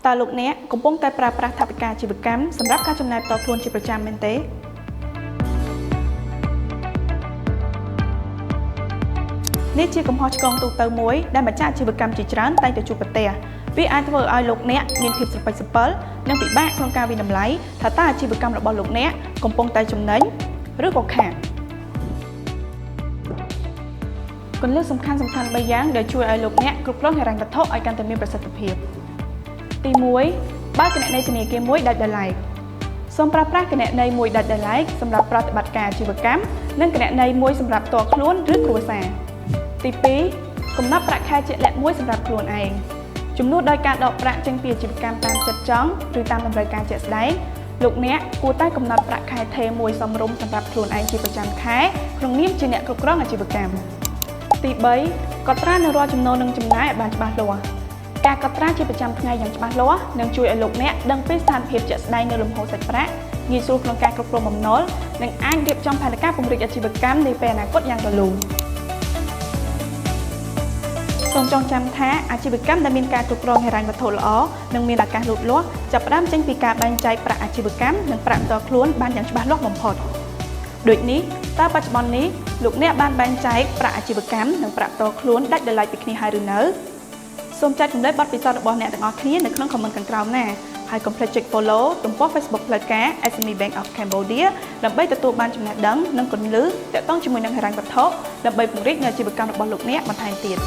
តើលោកអ្នកកំពុងតែប្រើប្រាស់ថវិកាអាជីវកម្មសម្រាប់ការចំណាយផ្ទាល់ខ្លួនជាប្រចាំមែនទេនេះជាកំហុសឆ្គងទូទៅមួយដែលម្ចាស់អាជីវកម្មជាច្រើនតែងតែជួបប្រទះវាអាចធ្វើឲ្យលោកអ្នកមានភាពស្រពេចស្រពិលនិងពិបាកក្នុងការវិនិច្ឆ័យថាតើអាជីវកម្មរបស់លោកអ្នកកំពុងតែចំណេញឬក៏ខាតគន្លឹះសំខាន់3យ៉ាងដែលជួយឲ្យលោកអ្នកគ្រប់គ្រងហិរញ្ញវត្ថុឲ្យកាន់តែមានប្រសិទ្ធភាពទី1បើកគណនីធនាគារមួយដាច់ដោយឡែកសូមប្រើប្រាស់គណនីមួយដាច់ដោយឡែកសម្រាប់ប្រតិបត្តិការអាជីវកម្មនិងគណនីមួយសម្រាប់ផ្ទាល់ខ្លួនឬគ្រួសារទី2កំណត់ប្រាក់ខែជាក់លាក់មួយសម្រាប់ខ្លួនឯងជំនួសដោយការដកប្រាក់ចេញពីអាជីវកម្មតាមចិត្តចង់ឬតាមតម្រូវការជាក់ស្ដែងលោកអ្នកគួរតែកំណត់ប្រាក់ខែថេរមួយសមរម្យសម្រាប់ខ្លួនឯងជាប្រចាំខែក្នុងនាមជាអ្នកគ្រប់គ្រងអាជីវកម្មទី3កត់ត្រានូវរាល់ចំណូលនិងចំណាយឲ្យបានច្បាស់លាស់ការកត់ត្រាជាប្រចាំថ្ងៃយ៉ាងច្បាស់លាស់នឹងជួយឲ្យលោកអ្នកដឹងពីស្ថានភាពជាក់ស្ដែងនៃលំហូរសាច់ប្រាក់ងាយស្រួលក្នុងការគ្រប់គ្រងបំណុលនិងអាចរៀបចំផែនការពង្រីកអាជីវកម្មនាពេលអនាគតយ៉ាងរលូនសូមចងចាំថាអាជីវកម្មដែលមានការគ្រប់គ្រងហិរញ្ញវត្ថុល្អនិងមានឱកាសលូតលាស់ចាប់ផ្ដើមចេញពីការបែងចែកប្រាក់អាជីវកម្មនិងប្រាក់ផ្ទាល់ខ្លួនបានយ៉ាងច្បាស់លាស់បំផុតដូចនេះតើបច្ចុប្បន្ននេះលោកអ្នកបានបែងចែកប្រាក់អាជីវកម្មនិងប្រាក់ផ្ទាល់ខ្លួនដាច់ដោយឡែកពីគ្នាហើយឬនៅសូមចែករំលែកបទពិសោធន៍របស់អ្នកទាំងអស់គ្នានៅក្នុង comment ខាងក្រោមណាហើយកុំភ្លេចចុច follow ទំព័រ Facebook ផ្លូវការ SME Bank of Cambodia ដើម្បីទទួលបានចំណេះដឹងនិងគន្លឹះទាក់ទងជាមួយនឹងហិរញ្ញវត្ថុដើម្បីពង្រីកនៅអាជីវកម្មរបស់លោកអ្នកបន្ថែមទៀត